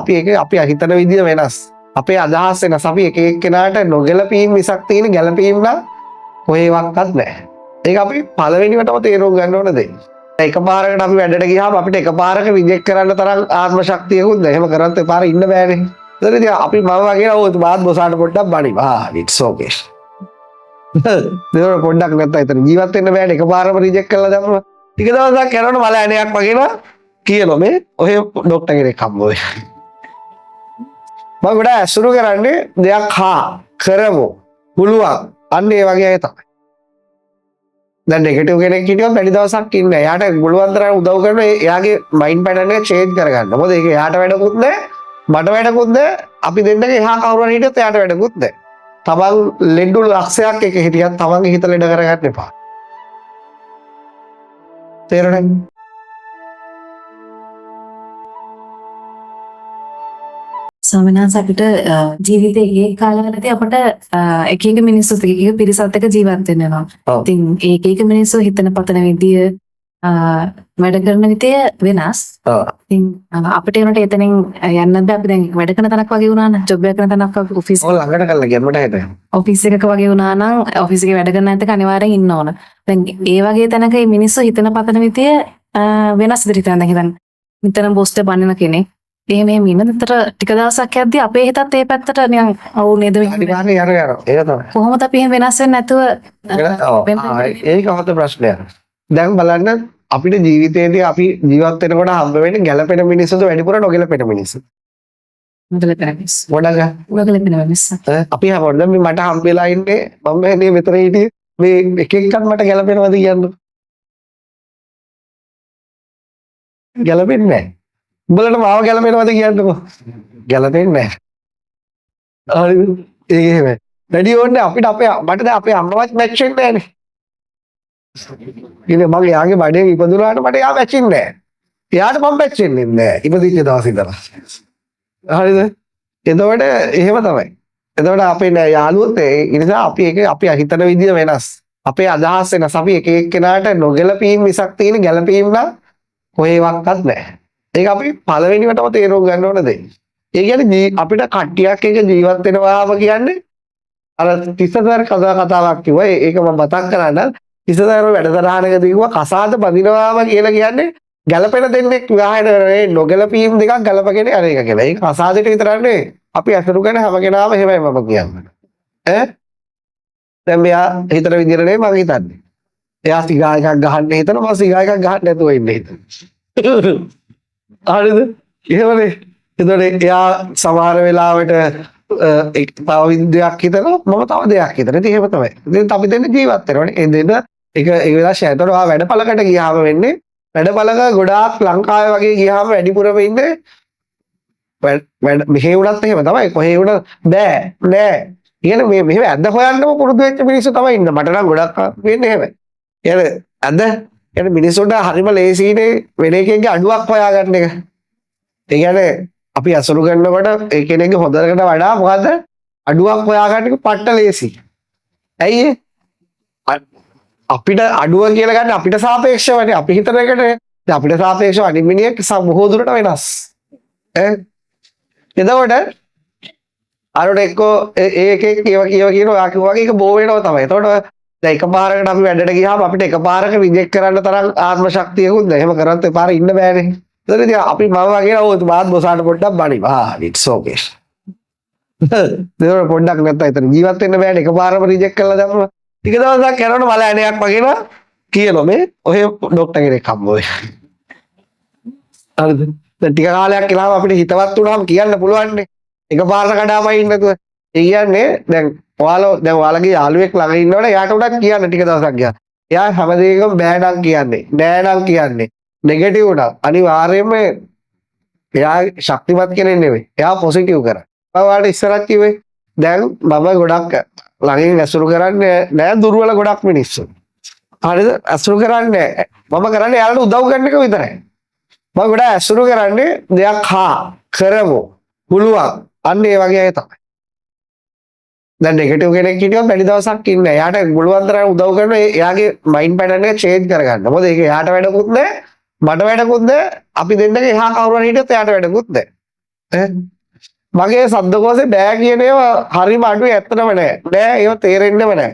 අපි ඒක අපි හිතන විදිය වෙනස්. අපේ අදහස් වෙනස්. අපි එක එක්කෙනාට නොගැලපීම් මිසක් තියෙන ගැලපීම් නම් කොහේවත් නැහැ. ඒක අපි පළවෙනිවටම තේරුම් ගන්න ඕන දෙයක්. එකපාරකට අපි වැඩට ගියාම අපිට එකපාරක රිජෙක්ට් කරන්න තරම් ආත්ම ශක්තියකුත් නැහැ. එහෙම කරත් එපාර ඉන්න බෑනේ. ඒතර ඉතින් අපි මම වගේ නෝ මාත් බොසාට පොඩ්ඩක් බනිනවා. it's okay. දෙවර පොඩ්ඩක් නැත්නම් එතන ජීවත් වෙන්න බෑනේ. එකපාරම රිජෙක්ට් කරලා දැම්මම ටික දවසක් යනකොට මල ඇණයක් වගේ නා කියනවා මේ ඔය ડોක්ටර් කෙනෙක් හම්බ වෙයි. මම ගොඩාක් ඇසුරු කරන්නේ දෙයක් කරමු පුළුවන් අන්න ඒ වගේ අය තමයි. දැන් නෙගටිව් කෙනෙක් හිටියොත් වැඩි දවසක් ඉන්නේ. එයාට පුළුවන් තරම් උදව් කරන එයාගේ මයින්ඩ් පැටර්න් එක චේන්ජ් කරගන්න. මොකද ඒක එයාට වැඩකුත් නැහැ, මට වැඩකුත් නැහැ. අපි දෙන්නගේ එහා කවුරු හරි හිටියොත් එයාට වැඩකුත් නැහැ. තමන් ලෙඩු ලක්ෂයක් එක හිටියත් තමන්ගේ හිත ලෙඩ කරගන්න එපා. තේරුණාද? ස්වාමිනාස් අපිට ජීවිතයේ ඒ කාලවලදී අපට එක එක මිනිස්සු එක පිරිසත් එක්ක ජීවත් වෙන්න වෙනවා. ඉතින් එක මිනිස්සු හිතන පතන විදිය වැඩ කරන විදිය වෙනස්. ඉතින් අපිට ඒනට එතනින් යන්න බෑ. අපි දැන් වැඩ කරන තැනක් වගේ වුණා නම් ජොබ් එක කරන තැනක් වගේ ඔෆිස් ඔය ළඟට කරලා ගියමට හිටියා. ඔෆිස් එකක වගේ වුණා නම් ඔෆිස් එකේ වැඩ කරන ඇත්තක අනිවාර්යෙන් ඉන්න ඕන. දැන් ඒ වගේ තැනක මේ මිනිස්සු හිතන පතන විදිය වෙනස් විදිහට දැන් හිතන්න. මෙතන බොස්ට බන්නන කෙනෙක් එහෙම ඉන්නතර ටික දවසක් යද්දී අපේ හිතත් ඒ පැත්තට නිකන් අවු නේද අනිවාර්යයෙන් යනවා. ඒක තමයි. කොහොමද අපි එහෙම වෙනස් වෙන්නේ නැතුව ඒක හොඳ ප්‍රශ්නයක්. දැන් බලන්න අපිට ජීවිතේදී අපි ජීවත් වෙනකොට හම්බ වෙන්නේ ගැළපෙන මිනිස්සුද වැඩිපුර නොගැළපෙන මිනිස්සුද? නොගැළපෙන මිනිස්සු. නොගැළපෙන මිනිස්සු. අපි හැමෝටම මට හම්බ වෙලා ඉන්නේ මම මේ මෙතන හිටියේ මේ එක එකක් මට ගැළපෙනවද කියන්නේ? ගැළපෙන්නේ නැහැ. උඹලට මාව ගැලපෙනවද කියන්නකෝ. ගැලපෙන්නේ නැහැ. හරිද? ඒක එහෙමයි. වැඩි ඕනේ අපිට මට දැන් අපේ අම්මවත් මැච් වෙන්නේ නැහනේ. ඉතින් මම යාගේ බඩේ ඉපදුනාට මට යා මැච් වෙන්නේ නැහැ. එයාට මම මැච් වෙන්නේ නැහැ. ඉපදිච්ච දවස් ඉඳලා. හරිද? එතකොට එහෙම තමයි. එතකොට අපේ යාළුවොත් ඒ නිසා අපි හිතන විදිය වෙනස්. අපේ අදහස් වෙනස්. අපි එක එක්කෙනාට නොගැලපීම් මිසක් තියෙන ගැලපීම් නම් කොහේවත් නැහැ. ඒක අපි පළවෙනිවටම තේරුම් ගන්න ඕන දෙයක්. ඒ කියන්නේ අපිට කට්ටියක් එක ජීවත් වෙනවාම කියන්නේ අර තිස්සතර කතාවක් කිව්වා. ඒක මම මතක් කරන්න. තිස්සතර වැඩතරහනක දීුවා කසාද බඳිනවාම කියලා කියන්නේ ගැළපෙන දෙන්නෙක් විවාහයට නොගැලපීම් දෙකක් ගලපගෙන යන එක කියලා. ඒක කසාදෙට විතරක් නෙවෙයි. අපි අසුරු කරන හැම කෙනාම එහෙමයි මම කියන්නේ. දැන් මෙයා හිතන විදිහට නෙවෙයි මම හිතන්නේ. එයා සිගා එකක් ගහන්න හිතනවා මම සිගා එකක් ගහන්න නැතුව ඉන්නේ හිතනවා. හරිද? එහෙමනේ. එතකොට එයා සමහර වෙලාවට තව විදියක් හිතනවා මම තව දෙයක් හිතනවා. ඉතින් එහෙම තමයි. ඉතින් අපි දෙන්න ජීවත් වෙනවනේ. ඒ දෙන්න ඒක වෙලාව ෂෙයාර් කරනවා. වැඩපලකට ගියාම වෙන්නේ වැඩපලක ගොඩාක් ලංකාවේ වගේ ගියාම වැඩිපුරම ඉන්නේ මෙහෙ වුණත් එහෙම තමයි. කොහේ වුණත් බෑ නෑ. කියන්නේ මේ මෙහෙම ඇද්ද හොයන්නම පුරුදු වෙච්ච මිනිස්සු තමයි ඉන්නේ. මට නම් ගොඩක් වෙන්නේ එහෙමයි. කියන්නේ ඇද්ද يعني මිනිස්සුන්ට හරිම ලේසියිනේ වෙන එකෙක්ගේ අඩුවක් හොයාගන්න එක. ඒ කියන්නේ අපි අසුරු කරනකොට ඒ කෙනෙක්ගේ හොඳකට වඩා මොකද්ද අඩුවක් හොයාගන්න එක පට්ට ලේසි. ඇයි අපිට අඩුව කියලා ගන්න අපිට සාපේක්ෂවනේ අපි හිතන එකට අපිට සාපේක්ෂව අනිත් මිනිහෙක් බොහෝ දුරට වෙනස්. එතකොට අරට එක්කෝ ඒකේ කියන ඔයා කිව්වා වගේ ඒක බෝ වෙනවා තමයි. එතකොට දැන් එකපාරකට අපි වැඩට ගියාම අපිට එකපාරක රිජෙක්ට් කරන්න තරම් ආත්ම ශක්තියකුත් නැහැ. එහෙම කරත් එපාර ඉන්න බෑනේ. ඒතර ඉතින් අපි මම වගේ නෝ මාත් බොසාට පොඩ්ඩක් බනිනවා. it's okay. දෙවර පොඩ්ඩක් නැත්නම් එතන ජීවත් වෙන්න බෑනේ. එකපාරම රිජෙක්ට් කරලා දැම්මම ටික දවසක් යනකොට මල ඇණයක් වගේ නා කියනවා මේ ඔය ડોක්ටර් කෙනෙක් හම්බ වෙයි. හරිද? දැන් ටික කාලයක් ගියාම අපිට හිතවත් වුණාම කියන්න පුළුවන්නේ. එකපාරට කඩාපයි ඉන්න නැතුව. ඒ කියන්නේ දැන් ඔයාලගේ යාළුවෙක් ළඟ ඉන්නවනේ එයාට උඩක් කියන්න ටික දවසක් ගියා. එයා හැම දෙයකම බෑ නම් කියන්නේ, නෑ නම් කියන්නේ, නෙගටිව් උනා. අනිවාර්යයෙන්ම එයා ශක්තිමත් කෙනෙක් නෙවෙයි. එයා පොසිටිව් කරා. මම ඔයාලට ඉස්සරහ කිව්වේ දැන් මම ගොඩක් ළඟින් ඇසුරු කරන්නේ නෑ දුර්වල ගොඩක් මිනිස්සු. හරිද? ඇසුරු කරන්නේ මම කරන්නේ එයාලට උදව් කරන එක විතරයි. මම ගොඩක් ඇසුරු කරන්නේ දෙයක් කරමු පුළුවන් අන්න ඒ වගේ අය තමයි. දැන් නෙගටිව් කෙනෙක් හිටියොත් වැඩි දවසක් ඉන්නේ. එයාට පුළුවන් තරම් උදව් කරන එයාගේ මයින්ඩ් පැටර්න් එක චේන්ජ් කරගන්න. මොකද ඒක එයාට වැඩකුත් නැහැ, මට වැඩකුත් නැහැ. අපි දෙන්නගේ එහා කවුරු හරි හිටියොත් එයාට වැඩකුත් නැහැ. මගේ සද්දකෝසේ බෑ කියන ඒවා හරිම අඩුයි ඇත්තටම නෑ ඒවා තේරෙන්නෙම නෑ.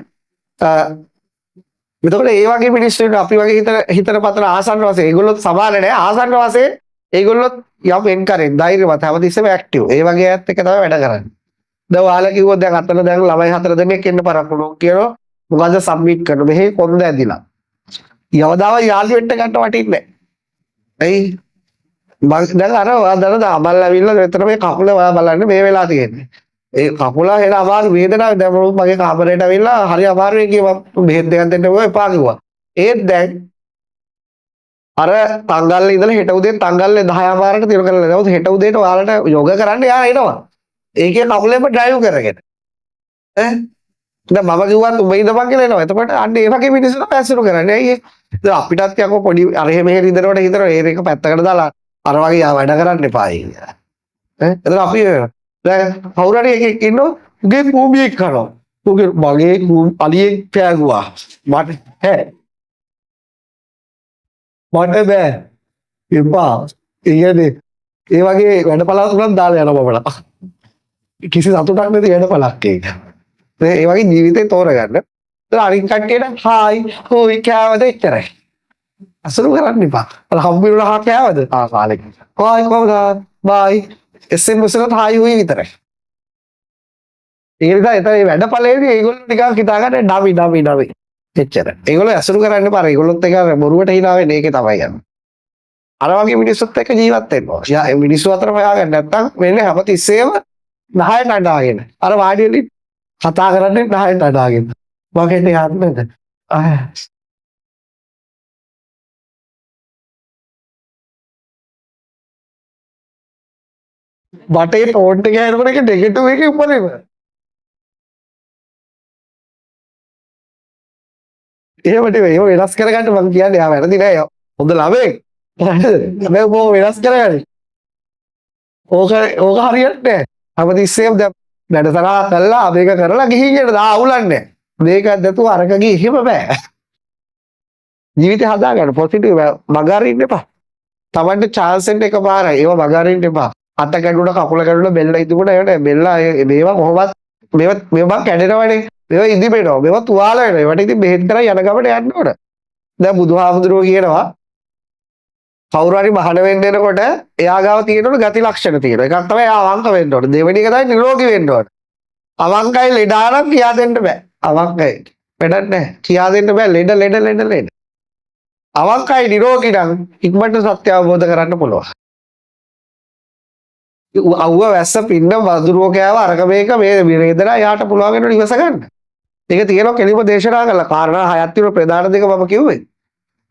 එතකොට ඒ වගේ මිනිස්සු අපි වගේ හිතන පතන ආසන්න වශයෙන් ඒගොල්ලොත් සමාන නෑ ආසන්න වශයෙන් ඒගොල්ලොත් යම් එන්කරෙන් ධෛර්යවත් හැමතිස්සෙම ඇක්ටිව්. ඒ වගේ ඇත්ත එක තමයි වැඩ කරන්නේ. දැන් ඔයාලා කිව්වොත් දැන් අතන දැන් ළමයි 4 දෙනෙක් එන්න පරක් වුණා කියනවා. මොකද සබ්මිට් කරන මෙහි කොන්ද ඇදිලා. යවදාව යාළු වෙන්න ගන්න වටින්නේ නෑ. එයි මම දැන් අර ඔයා දැන් අමල් ඇවිල්ලා මෙතන මේ කකුල ඔයා බලන්න මේ වෙලා තියෙන්නේ. ඒ කකුල හෙන අමාරු වේදනාවක් දැන් මගේ කාමරේට ඇවිල්ලා හරි අමාරුයි කිව්වා බෙහෙත් දෙකක් දෙන්න ඕවා එපා කිව්වා. ඒත් දැන් අර තංගල්ලේ ඉඳලා හෙට උදේ තංගල්ලේ 10 මාරට තිර කරලා දැන් හෙට උදේට ඔයාලට යෝග කරන්න යා එනවා. ඒකේ කකුලෙම ඩ්‍රයිව් කරගෙන. දැන් මම කිව්වත් උඹ ඉඳපන් කියලා එනවා. එතකොට අන්න ඒ වගේ මිනිස්සු තමයි ඇසුරු කරන්නේ. අයියේ. දැන් අපිටත් යකෝ පොඩි අර මෙහෙ ඉඳනකොට හිතනවා ඒක පැත්තකට දාලා අර වගේ වැඩ කරන්න එපායි කියලා. එතන අපි දැන් කවුරු හරි එකෙක් ඉන්නෝ උගේ කූඹියෙක් කරනවා. උගේ මගේ අලියෙක් පෑගුවා. මට බෑ. එපා. ඒ වගේ වැඩපළා තුනක් දාලා යනවා අපලට. කිසි සතුටක් නැති වැඩපළක් ඒක. ඒ වගේ ජීවිතේ තෝරගන්න. ඒතර අනිත් කට්ටියට හායි හොයි කෑවද එච්චරයි. අසුරු කරන්න එපා. අර හම්බුනලා හා කෑවද? කාලෙක. හායි කොහමද? බයි. SMS එකත් හායි හොයි විතරයි. ඒ නිසා එතන වැඩපළේදී ඒගොල්ලෝ නිකන් හිතා ගන්න ඩමි. එච්චර. ඒගොල්ලෝ අසුරු කරන්න එපා. ඒගොල්ලොත් එක බොරුවට hina වෙන්නේ ඒකේ තමයි යන්නේ. අර වගේ මිනිස්සුත් එක්ක ජීවත් වෙන්න ඕන. යා මේ මිනිස්සු අතර හොයාගන්න නැත්තම් වෙන්නේ හැමතිස්සෙම නහයට අඬාගෙන. අර වාඩි වෙලින් කතා කරන්නේ නහයට අඬාගෙන. මොකෙන්ද යන්නේද? බටේ ටෝන්ට් එක හැරෙනකොට ඒක නෙගටිව් එකේ උපරිම. එහෙම නෙවෙයි. ඒක වෙනස් කරගන්න මම කියන්නේ ආ වැරදි නෑ. හොඳ ළමෙක්. හැබැයි මොකෝ වෙනස් කරගන්නේ. ඕක හරියන්නේ නෑ. හැමතිස්සෙම දැන් වැඩසටහන කළා මේක කරලා ගිහින් එන්න ආවුලන්නේ. මේක දැතුව අරක ගිහින් බෑ. ජීවිතය හදාගන්න පොසිටිව් මග අරින්න එපා. තමන්ට chance එක එකපාරයි. ඒව මග අරින්න එපා. අත කැඩුණා කකුල කැඩුණා බෙල්ල ඉදුණා ඒවට බෙල්ල මේවා කොහොමවත් මේවා කැඩෙනවනේ. මේවා ඉදිමෙනවා. මේවා තුවාල වෙනවා. ඒවට ඉතින් බෙහෙත් කරලා යන ගමන යන්න ඕන. දැන් බුදුහාමුදුරුවෝ කියනවා කවුරු හරි මහාන වෙන්න එනකොට එයා ගාව තියෙනවලු ගති ලක්ෂණ තියෙනවා. එකක් තමයි එයා අවංක වෙන්න ඕන. දෙවෙනි එක තමයි නිරෝගී වෙන්න ඕන. අවංකයි ලෙඩානම් කියා දෙන්න බෑ. අවංකයි වැඩක් නැහැ. කියා දෙන්න බෑ ලෙඩ. අවංකයි නිරෝගී නම් ඉක්මනට සත්‍ය අවබෝධ කරන්න පුළුවන්. අවුව වැස්ස පින්න වදුරුව කෑව අරක මේක මේ වේදනා යාට පුළුවන් වෙනවලු ඉවස ගන්න. ඒක තියෙනවා කෙලිම දේශනා කළා. කාරණා හයක් තියෙන ප්‍රධාන දෙක මම කිව්වේ.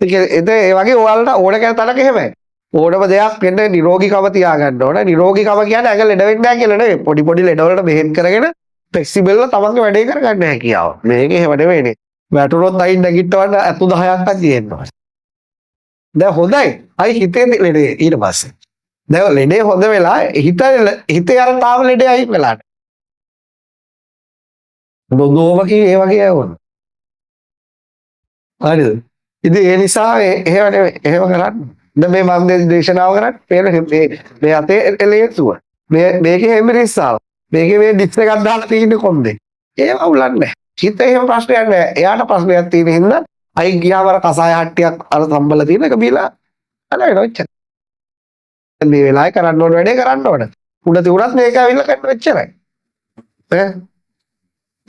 ඒ වගේ ඔයාලට ඕන කෙන තැනක එහෙමයි. ඕනම දෙයක් වෙන්න නිරෝගීකම තියාගන්න ඕන. නිරෝගීකම කියන්නේ ඇඟ ලෙඩ වෙන්නේ නැහැ කියලා නෙවෙයි. පොඩි ලෙඩ වලට බෙහෙත් කරගෙන ෆ්ලෙක්සිබල්ව තමන්ගේ වැඩේ කරගන්න හැකියාව. මේක එහෙම නෙවෙයිනේ. වැටුනොත් අයින් නැගිටවන්න අතු 10ක් තියෙනවා. දැන් හොඳයි. අයි හිතේ ලෙඩේ ඊට පස්සේ. දැන් ලෙඩේ හොඳ වෙලා හිතේ අර තාම ලෙඩේ අයින් වෙලාට. බොගෝවකී ඒ වගේ වුණ. හරිද? ඉතින් ඒ නිසා එහෙම නෙවෙයි. එහෙම කරන්න. දැන් මේ මම දේශනාව කරන්නේ මේ අතේ එලෙසුව. මේකේ හැමිරිස්සාව. මේකේ මේ ඩිස්ක් එකක් දාලා තියෙන්නේ කොන්දේ. ඒව උලන්නේ නැහැ. හිත එහෙම ප්‍රශ්නයක් නැහැ. එයාට ප්‍රශ්නයක් තියෙන හින්දා අයින් ගියාම අර කසාය හට්ටියක් අර සම්බල තියෙන එක බීලා අලවෙනවා එච්චර. මේ වෙලාවේ කරන්න ඕන වැඩේ කරන්න ඕන. උඩ තිබුණත් මේක ඇවිල්ලා කරන්න එච්චරයි.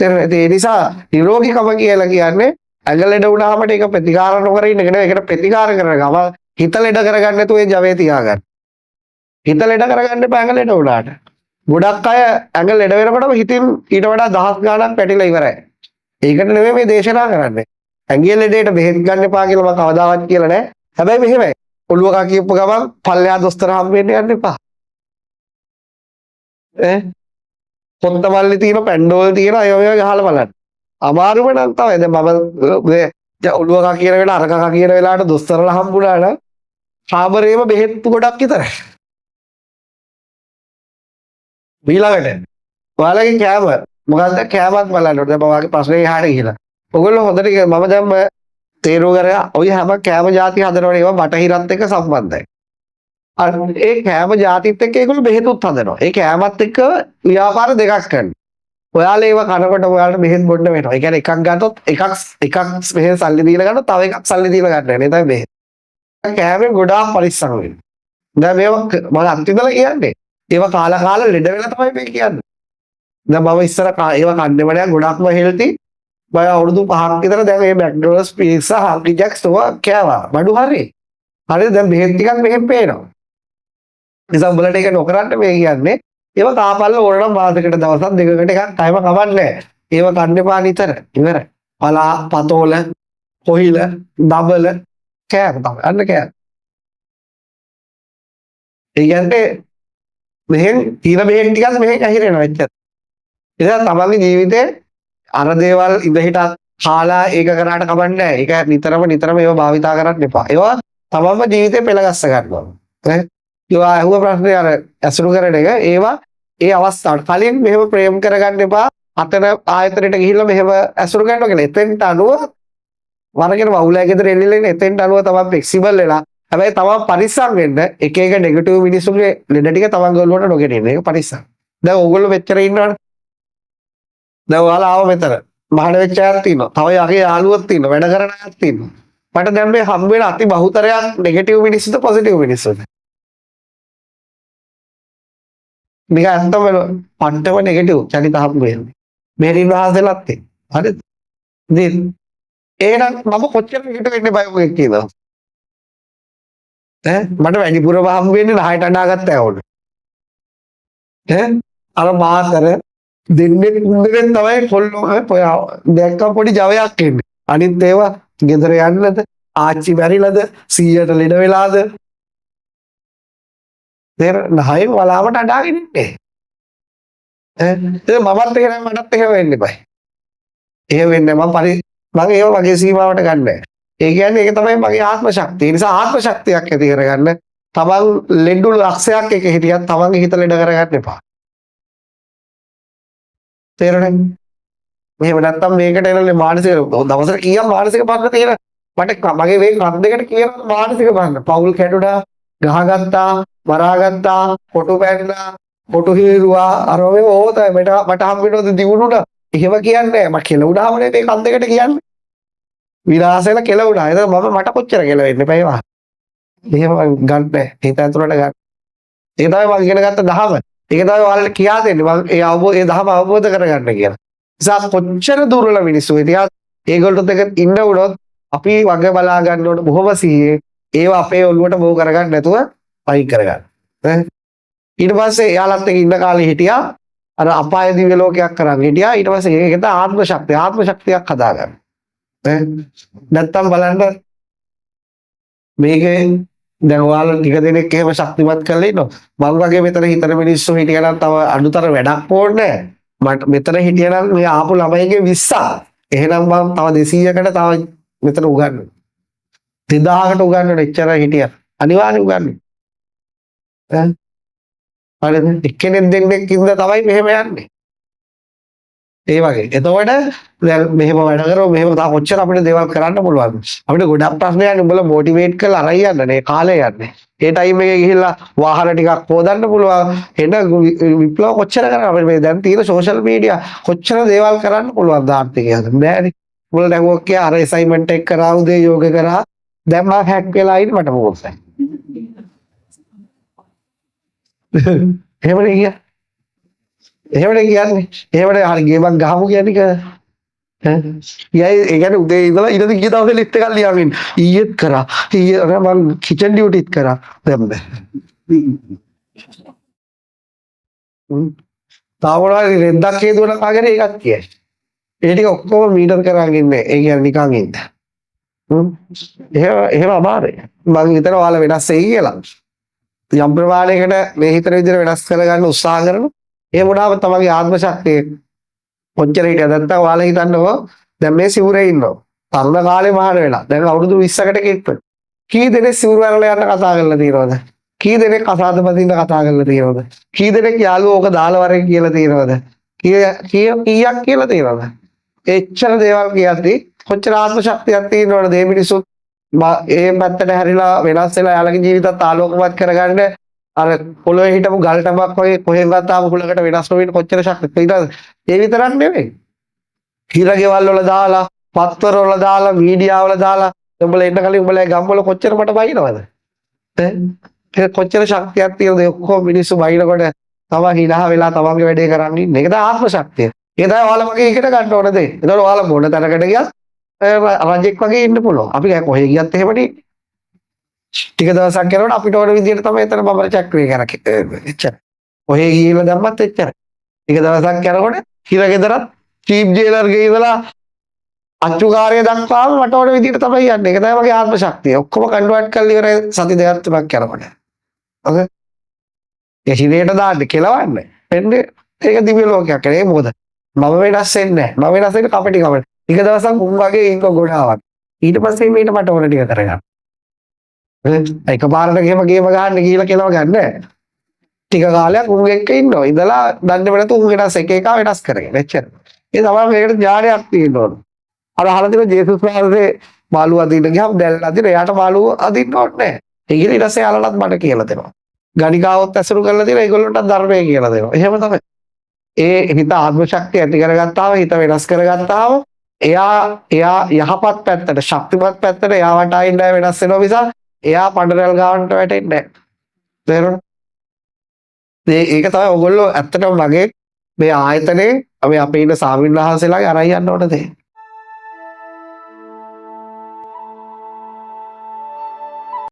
ඒ නිසා නිරෝගීකම කියලා කියන්නේ ඇඟ ලෙඩ වුණාම ඒක ප්‍රතිකාර නොකර ඉන්න එක නෙවෙයි. ඒකට ප්‍රතිකාර කරන ගම හිත ලෙඩ කරගන්න නැතුව ඒ ජවයේ තියාගන්න. හිත ලෙඩ කරගන්න එපා ඇඟ ලෙඩ වුණාට. ගොඩක් අය ඇඟ ලෙඩ වෙනකොටම හිතින් ඊට වඩා දහස් ගාණක් පැටිලා ඉවරයි. ඒකට නෙවෙයි මේ දේශනා කරන්නේ. ඇඟේ ලෙඩේට බෙහෙත් ගන්න එපා කියලා මම කවදාවත් කියලා නැහැ. හැබැයි මෙහෙමයි. ඔළුව කා කියපු ගමන් පල්ලෙහා දොස්තර හම්බ වෙන්න යන්න එපා. පොත්තමල්ලි තියෙන පැන්ඩෝල් තියෙන අය ඔය ගහලා බලන්න. අමාරුම නම් තමයි. දැන් මම මේ ඔළුව කා කියන වෙලාවට අර කා කියන වෙලාවට දොස්තරලා හම්බුණා නම් කාමරේම බෙහෙත් ගොඩක් විතරයි. ඊළඟට ඔයාලගේ කෑම මොකද්ද කෑමක් බලන්න ඕනේ. දැන් මම වාගේ ප්‍රශ්නේ අහන්න කියලා. ඔයගොල්ලෝ හොඳට මම දැන් තේරුම් ගන්න ඔය හැම කෑම જાති හදනවනේ ඒවා බටහිරත් එක්ක සම්බන්ධයි. ඒ කෑම ජාතිත් එක්ක ඒගොල්ලෝ බෙහෙතුත් හදනවා. ඒ කෑමත් එක්ක ව්‍යාපාර දෙකක් කරනවා. ඔයාලා ඒව කනකොට ඔයාලට බෙහෙත් බොන්න වෙනවා. ඒ කියන්නේ එකක් ගත්තොත් එකක් බෙහෙත් සල්ලි දීලා ගන්නවා, තව එකක් සල්ලි දීලා ගන්න වෙනවා. ඒ තමයි බෙහෙත්. කෑමෙන් ගොඩාක් පරිස්සම් වෙන්න. දැන් මේවා මම අන්තිමලා කියන්නේ. ඒවා කාලා කාලා ලෙඩ වෙලා තමයි මේ කියන්නේ. දැන් මම ඉස්සර ඒවා කන්නේ වඩා ගොඩක්ම හෙල්ති. මම අවුරුදු 5ක් විතර දැන් මේ මැක්ඩොනල්ඩ්ස් පීට්සා හාල්කි ජැක්ස් තෝවා කෑවා. බඩු හරි. හරිද? දැන් බෙහෙත් ටිකක් මෙහෙම පේනවා. නිසා උඹලට ඒක නොකරන්න මේ කියන්නේ. ඒව කාපල්ල ඕනනම් මාසෙකට දවසක් දෙකකට එකක් ටයිම කවන්නේ. ඒව කන්න එපා නිතර. ඉවරයි. පලා, පතෝල, කොහිල, දබල කෑම තමයි. අන්න කෑම. ඒ කියන්නේ මෙහෙන් තීන බෙහෙත් ටිකක් මෙහෙන් ඇහිරෙනවා එච්චර. ඉතින් තමන්ගේ ජීවිතේ අර දේවල් ඉඳ හිට කාලා ඒක කරාට කමන්නේ නැහැ. ඒක නිතරම ඒව භාවිතා කරන්න එපා. ඒවා තමන්ම ජීවිතේ පෙළගස්ස ගන්නවා. ඈ ඒවා අහුව ප්‍රශ්නේ අර ඇසුරු කරන එක ඒවා ඒ අවස්ථාවට කලින් මෙහෙම ප්‍රේම කරගන්න එපා. අතන ආයතනයට ගිහිල්ලා මෙහෙම ඇසුරු කරනවා කියලා. එතෙන්ට අනුව වරගෙන වහුලෑ ගෙදර එල්ලෙන්නේ එතෙන්ට අනුව තමයි ෆ්ලෙක්සිබල් වෙලා. හැබැයි තමන් පරිස්සම් වෙන්න එක එක නෙගටිව් මිනිස්සුගේ ලෙඩ ටික තමන් ගොල්ලොන්ට නොගෙනින්න. ඒක පරිස්සම්. දැන් ඕගොල්ලෝ මෙච්චර ඉන්නවනේ. දැන් ඔයාලා ආව මෙතන. මහාන වෙච්ච අයත් ඉන්නවා. තව යගේ යාළුවොත් ඉන්නවා. වැඩ කරන අයත් ඉන්නවා. මට දැන් මේ හම්බ වෙන අති බහුතරයක් නෙගටිව් මිනිස්සුද පොසිටිව් මිනිස්සුද? මේක අන්තම පන්ටම නෙගටිව් චරිත හම්බ වෙන්නේ. මෙහෙරින් වහන්සේලාත් ඒ. හරිද? ඉතින් එහෙනම් මම කොච්චර නෙගටිව් වෙන්නේ බය මොකෙක් කියනවා. මට වැඩිපුරම හම්බ වෙන්නේ 10ට අඬාගත්ත ඇවුන. අර මාතර දෙන්නේ තමයි කොල්ලෝ දැක්කම පොඩි ජවයක් එන්නේ. අනිත් ඒවා ගෙදර යන්නද ආච්චි මැරිලාද 100ට ලෙඩ වෙලාද දෙර නහය වලාවට අඬාගෙන ඉන්නේ. මමත් එහෙම මටත් එහෙම වෙන්න බෑ. එහෙම වෙන්නේ මම ඒව මගේ සීමාවට ගන්න නැහැ. ඒ කියන්නේ ඒක තමයි මගේ ආත්ම ශක්තිය. ඒ නිසා ආත්ම ශක්තියක් ඇති කරගන්න තමන් ලෙඩු ලක්ෂයක් එක හිටියත් තමන්ගේ හිත ලෙඩ කරගන්න එපා. තේරුණාද? මෙහෙම නැත්තම් මේකට එනනේ මානසික දවසට කීයක් මානසික ප්‍රශ්න තියෙන මට මගේ මේ කන් දෙකට කියන මානසික ප්‍රශ්න. පවුල් කැඩුනා, ගහගත්තා, මරාගත්තා, කොටු පැන්නා, කොටු හීරුවා අර මේ ඕතයි මට හම් වෙනවද දිනුණා. එහෙම කියන්නේ මම කෙලුණාම නේ මේ කන් දෙකට කියන්නේ. විලාසෙල කෙලුණා. ඒක මට කොච්චර කෙලවෙන්න එපා ඒවා. එහෙම ගන්න බෑ. හිත ඇතුළට ගන්න. ඒක තමයි මම ඉගෙන ගත්ත දහම. ඒක තමයි ඔයාලට කියා දෙන්නේ. මම ඒ දහම අවබෝධ කරගන්න කියලා. නිසා කොච්චර දුර්වල මිනිස්සු ඉතින් ඒගොල්ලොත් එක ඉන්න උනොත් අපි වගේ බලා ගන්න ඕන බොහොම සිහියේ ඒව අපේ ඔළුවට බෝ කරගන්න නැතුව පයින් කරගන්න. ඊට පස්සේ එයාලත් එක්ක ඉන්න කාලේ හිටියා අර අපාය දිව්‍ය ලෝකයක් කරන් හිටියා. ඊට පස්සේ ඒකට ආත්ම ශක්තියක් හදාගන්න. නැත්තම් බලන්න මේකේ දැන් ඔයාලා ටික දෙනෙක් එහෙම ශක්තිමත් කරලා ඉන්නවා. මම වගේ මෙතන හිතන මිනිස්සු හිටියනම් තව අඩුතර වැඩක් ඕනේ නැහැ. මට මෙතන හිටියනම් මේ ආපු ළමයිගේ 20ක්. එහෙනම් මම තව 200කට තව මෙතන උගන්වනවා. 2000කට උගන්වන්න එච්චර හිටියා. අනිවාර්යෙන් උගන්වනවා. හරිද? එක්කෙනෙක් දෙන්නෙක් ඉඳලා තමයි මෙහෙම යන්නේ. ඒ වගේ. එතකොට දැන් මෙහෙම වැඩ කරව මෙහෙම තා කොච්චර අපිට දේවල් කරන්න පුළුවන්ද? අපිට ගොඩක් ප්‍රශ්න යන්නේ උඹලා මොටිවේට් කරලා අරයි යන්න නේ කාලේ යන්නේ. ඒ ටයිම් එකේ ගිහිල්ලා වාහන ටිකක් හොදන්න පුළුවන්. එන විප්ලව කොච්චර කරා අපිට මේ දැන් තියෙන සෝෂල් මීඩියා කොච්චර දේවල් කරන්න පුළුවන්ද ආර්ථිකයද? බෑනේ. උඹලා දැන් ඔක් කිය අර අසයින්මන්ට් එක කරා උදේ යෝග කරා දැන් මම හැක් වෙලා ඉන්නේ මට මොකක්ද? එහෙමනේ කිය. එහෙමනේ කියන්නේ. එහෙමනේ හරි ගේමක් ගහමු කියන්නේ කර. ඒ කියන්නේ උදේ ඉඳලා ඊට ගිය දවසේ ලිස්ට් එකක් ලියාගෙන ඊයේත් කරා. ඊයේ මම කිචන් ඩියුටිත් කරා. දැන් බෑ. තාවරාගේ රෙද්දක් හේතුවන කාගෙන ඒකත් කියයි. ඒ ටික ඔක්කොම මීටර් කරගෙන ඉන්නේ. ඒ කියන්නේ නිකන් ඉන්න. එහෙම අමාරුයි. මම හිතනවා ඔයාලා වෙනස් වෙයි කියලා. යම් ප්‍රමාණයකට මේ හිතන විදිහට වෙනස් කරගන්න උත්සාහ කරනවා. ඒ වුණාම තමන්ගේ ආත්ම ශක්තිය කොච්චර හිටියද නැත්නම් ඔයාලා හිතන්නකෝ දැන් මේ සිවුරේ ඉන්නවා. තරුණ කාලේ මහාන වෙලා. දැන් අවුරුදු 20කට කිට්ට. කී දෙනෙක් සිවුර වල යන්න කතා කරලා තියෙනවද? කී දෙනෙක් අසාධපදින්න කතා කරලා තියෙනවද? කී දෙනෙක් යාළුවෝ ඕක දාලා වරේ කියලා තියෙනවද? කීයක් කියලා තියෙනවද? එච්චර දේවල් කියද්දි කොච්චර ආත්ම ශක්තියක් තියෙනවද මේ මිනිස්සු ඒ පැත්තට හැරිලා වෙනස් වෙලා යාළගේ ජීවිතත් ආලෝකමත් කරගන්න අර පොළොවේ හිටපු ගල් ටබක් වගේ කොහෙන්වත් ආපු කුලකට වෙනස් නොවෙන්න කොච්චර ශක්තියද ඊට ඒ විතරක් නෙවෙයි හිරගෙවල් වල දාලා පත්වර වල දාලා මීඩියා වල දාලා උඹලා එන්න කලින් උඹලා ගම් වල කොච්චර මට බයිනවද ඈ කොච්චර ශක්තියක් තියෙනද ඔක්කොම මිනිස්සු බයිනකොට තව හිනහ වෙලා තමන්ගේ වැඩේ කරන් ඉන්නේ ඒක තමයි ආත්ම ශක්තිය ඒක තමයි ඔයාලා මගේ ඉගෙන ගන්න ඕන දේ ඒතකොට ඔයාලා මොන තැනකට ගියත් රජෙක් වගේ ඉන්න පුළුවන් අපි කොහෙ ගියත් එහෙමනේ ටික දවසක් යනකොට අපිට ඕන විදිහට තමයි එතන බබල් චක්‍රය කරන්නේ එච්චර කොහෙ ගිහිල්ලා දැම්මත් එච්චර ටික දවසක් යනකොට හිරගෙදරත් චීප් ජේලර්ගේ ඉඳලා අච්චුකාරය දක්වාම මට ඕන විදිහට තමයි යන්නේ. ඒක තමයි මගේ ආත්ම ශක්තිය. ඔක්කොම කන්වර්ට් කරලා ඉවරයි සති දෙකක් තුනක් යනකොට. ඔක ඒ හිරේට දාන්න කෙලවන්න. එන්නේ ඒක දිව්‍ය ලෝකයක්. ඒක මොකද? මම වෙනස් වෙන්නේ නැහැ. මම වෙනස් වෙන්නේ කපටි කපටි. ටික දවසක් උන් වගේ ඉංග ගොඩාවක්. ඊට පස්සේ මේකට මට ඕන ටික කරගන්න. එකපාරට ගේම ගහන්න ගිහලා කෙලව ගන්න. ටික කාලයක් උන් එක්ක ඉන්නවා. ඉඳලා දන්නේ නැතු උන් වෙනස් එක වෙනස් කරගෙන. එච්චර. ඒ තමයි මේකට ඥානයක් තියෙන්න ඕන. අර අහලා තියෙන ජේසුස් වහන්සේ මාළු අදින්න ගියාම දැල් අදින එයාට මාළු අදින්න ඕනේ නැහැ. ඒ කියන්නේ ඊට පස්සේ යාළුවලත් මට කියලා දෙනවා. ගණිකාවොත් ඇසුරු කරලා තියෙන ඒගොල්ලොන්ට ධර්මය කියලා දෙනවා. එහෙම තමයි. ඒ හිත ආත්ම ශක්තිය ඇති කරගත්තාම හිත වෙනස් කරගත්තාම එයා යහපත් පැත්තට ශක්තිමත් පැත්තට එයා වටා ඉන්න වෙනස් වෙනවා මිස එයා පඬරල් ගාවන්ට වැටෙන්නේ නැහැ. තේරුණා? ඒක තමයි ඔයගොල්ලෝ ඇත්තටම මගේ මේ ආයතනේ අපි අපේ ඉන්න ස්වාමීන් වහන්සේලාගේ අරන් යන්න ඕන දේ.